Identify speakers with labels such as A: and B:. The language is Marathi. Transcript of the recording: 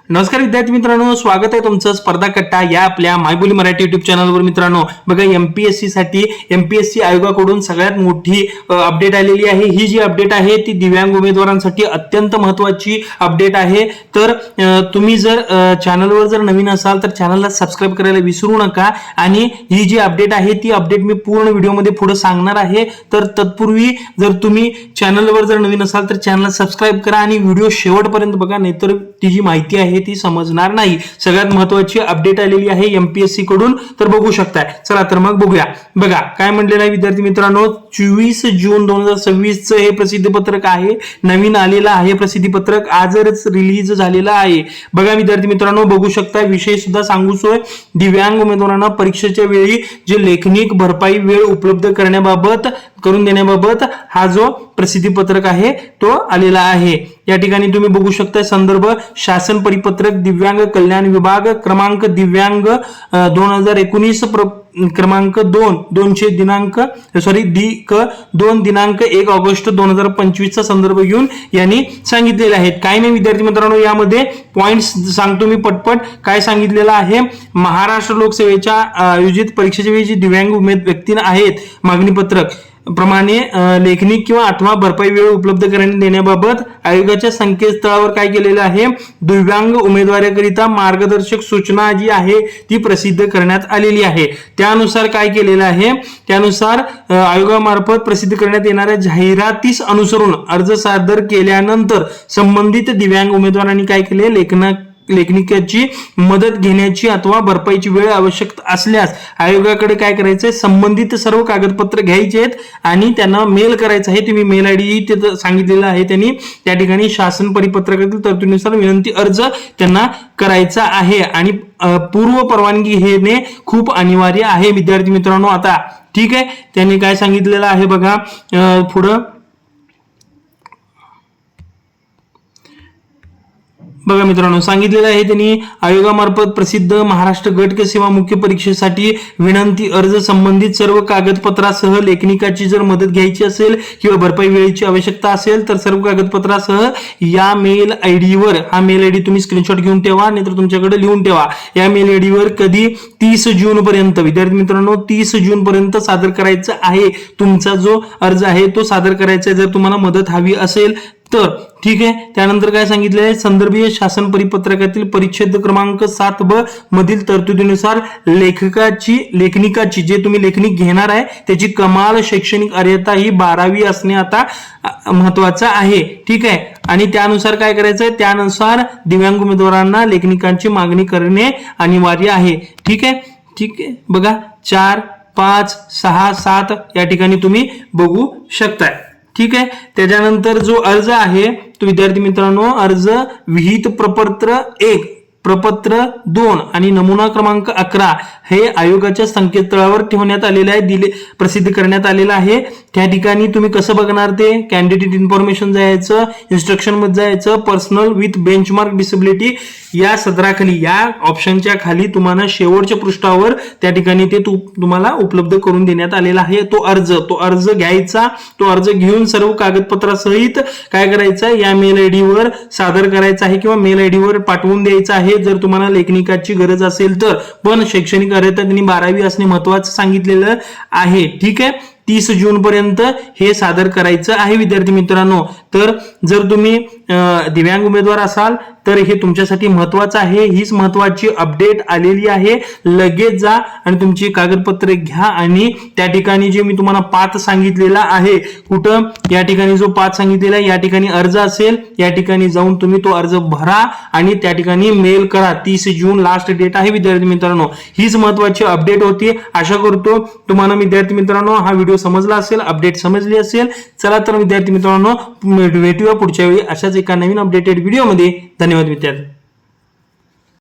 A: नमस्कार विद्यार्थी मित्रांनो, स्वागत आहे तुमचं स्पर्धा कट्टा या आपल्या मायबोली मराठी युट्यूब चॅनलवर. मित्रांनो बघा, एमपीएससी साठी एमपीएससी आयोगाकडून सगळ्यात मोठी अपडेट आलेली आहे. ही जी अपडेट आहे ती दिव्यांग उमेदवारांसाठी अत्यंत महत्त्वाची अपडेट आहे. तर तुम्ही जर चॅनलवर जर नवीन असाल तर चॅनलला सबस्क्राईब करायला विसरू नका. आणि ही जी अपडेट आहे ती अपडेट मी पूर्ण व्हिडिओमध्ये पुढे सांगणार आहे. तर तत्पूर्वी जर तुम्ही चॅनलवर जर नवीन असाल तर चॅनलला सबस्क्राईब करा आणि व्हिडिओ शेवटपर्यंत बघा, नाहीतर ती जी माहिती आहे ती समजणार नाही. सगळ्यात महत्त्वाची अपडेट आलेली आहे एमपीएससी कडून, तर बघू शकताय. चला तर मग बघूया. बघा काय म्हणलेलं आहे विद्यार्थी मित्रांनो, 24 जून 2026 चं हे प्रसिद्धी पत्रक आहे. नवीन आलेलं आहे प्रसिद्धी पत्रक, आजच रिलीज झालेलं आहे. बघा विद्यार्थी मित्रांनो, बघू शकताय. विषय सुद्धा सांगू सोय, दिव्यांग उमेदवारांना परीक्षेच्या वेळी जे लेखनिक भरपाई वेळ उपलब्ध करून देण्याबाबत हा जो प्रसिद्धी पत्रक आहे तो आलेला आहे. या ठिकाणी तुम्ही बघू शकता संदर्भ शासन परिपत्रक दिव्यांग कल्याण विभाग क्रमांक दिव्यांग 2019 क्रमांक 2 दिनांक 1 ऑगस्ट 2025 चा संदर्भ घेऊन यांनी सांगितलेले आहेत. काही नाही विद्यार्थी मित्रांनो, यामध्ये पॉइंट्स सांगतो मी पटपट. काय सांगितलेलं आहे, महाराष्ट्र लोकसेवेच्या आयोजित परीक्षेच्या वेळी जी दिव्यांग व्यक्ती आहेत मागणी पत्रक प्रमाणे लेखनिक किंवा अथवा भरपाई वेळ उपलब्ध करून देण्याबाबत आयोगाच्या संकेतस्थळावर काय केलेलं आहे, दिव्यांग उमेदवाराकरिता मार्गदर्शक सूचना जी आहे ती प्रसिद्ध करण्यात आलेली आहे. त्यानुसार काय केलेलं आहे, त्यानुसार आयोगामार्फत प्रसिद्ध करण्यात येणाऱ्या जाहिरातीस अनुसरून अर्ज सादर केल्यानंतर संबंधित दिव्यांग उमेदवारांनी काय केले, लेखनिकाची मदत घेण्याची अथवा भरपाईची वेळ आवश्यक असल्यास आयोगाकडे काय करायचंय, संबंधित सर्व कागदपत्र घ्यायचे आहेत आणि त्यांना मेल करायचं आहे. तुम्ही मेल आयडी तिथं सांगितलेला आहे त्यांनी. त्या ठिकाणी शासन परिपत्रकातील तरतुदीनुसार विनंती अर्ज त्यांना करायचा आहे आणि पूर्व परवानगी घेणे खूप अनिवार्य आहे विद्यार्थी मित्रांनो. आता ठीक आहे, त्यांनी काय सांगितलेलं आहे बघा पुढं. बघा मित्रांनो, सांगितलेलं आहे त्यांनी, आयोगामार्फत प्रसिद्ध महाराष्ट्र गट सेवा मुख्य परीक्षेसाठी विनंती अर्ज संबंधित सर्व कागदपत्रासह लेखनिकाची जर मदत घ्यायची असेल किंवा भरपाई वेळेची आवश्यकता असेल तर सर्व कागदपत्रासह या मेल आयडीवर, हा मेल आयडी तुम्ही स्क्रीनशॉट घेऊन ठेवा नाहीतर तुमच्याकडे लिहून ठेवा. या मेल आयडीवर कधी 30 जून पर्यंत विद्यार्थी मित्रांनो 30 जून पर्यंत सादर करायचा आहे. तुमचा जो अर्ज आहे तो सादर करायचा आहे जर तुम्हाला मदत हवी असेल तर. ठीक आहे, त्यानंतर काय सांगितलंय, संदर्भीय शासन परिपत्रकातील परिच्छेद क्रमांक 7ब मधील तरतुदीनुसार लेखनिकाची जे तुम्ही लेखनिक घेणार आहे त्याची कमाल शैक्षणिक अर्हता ही 12वी असणे आता महत्वाचं आहे. ठीक आहे, आणि त्यानुसार काय करायचंय, त्यानुसार दिव्यांग उमेदवारांना लेखनिकांची मागणी करणे अनिवार्य आहे. ठीक आहे, बघा 4, 5, 6, 7 या ठिकाणी तुम्ही बघू शकताय. ठीक आहे, त्याच्यानंतर जो अर्ज आहे तो विद्यार्थी मित्रांनो, अर्ज विहित प्रपत्र 1 प्रपत्र 2 आणि नमुना क्रमांक 11 हे आयोगाच्या संकेतस्थळावर ठेवण्यात आलेले आहे, प्रसिद्ध करण्यात आलेलं आहे. त्या ठिकाणी तुम्ही कसं बघणार ते, कॅन्डिडेट इन्फॉर्मेशन जायचं, इन्स्ट्रक्शन मध्ये जायचं, पर्सनल विथ बेंचमार्क डिसेबिलिटी या सदराखाली या ऑप्शनच्या खाली तुम्हाला शेवटच्या पृष्ठावर त्या ठिकाणी ते तुम्हाला उपलब्ध करून देण्यात आलेला आहे तो अर्ज घ्यायचा. तो अर्ज घेऊन सर्व कागदपत्रासहित काय करायचं, या मेल आयडीवर सादर करायचा आहे किंवा मेल आयडीवर पाठवून द्यायचा आहे जर तुम्हाला लेखनिकाची गरज असेल तर. पण शैक्षणिक अर्हता त्यांनी 12वी असणे महत्वाचं सांगितलेलं आहे. ठीक आहे, 30 जून पर्यंत हे सादर करायचं आहे विद्यार्थी मित्रांनो. तर जर तुम्ही दिव्यांग उमेदवार असाल तर हे तुमच्यासाठी महत्वाचं आहे. हीच महत्वाची अपडेट आलेली आहे. लगेच जा आणि तुमची कागदपत्रे घ्या आणि त्या ठिकाणी जे मी तुम्हाला पाथ सांगितलेला आहे, कुठं या ठिकाणी जो पाथ सांगितलेला आहे या ठिकाणी अर्ज असेल, या ठिकाणी जाऊन तुम्ही तो अर्ज भरा आणि त्या ठिकाणी मेल करा. 30 जून लास्ट डेट आहे विद्यार्थी मित्रांनो. हीच महत्वाची अपडेट होती. आशा करतो तुम्हाला विद्यार्थी मित्रांनो हा व्हिडिओ समजला असेल, अपडेट समजली असेल. चला तर विद्यार्थी मित्रांनो, भेटूया पुढच्या वेळी अशाच एका नवीन अपडेटेड व्हिडिओमध्ये. धन्यवाद विद्यार्थी.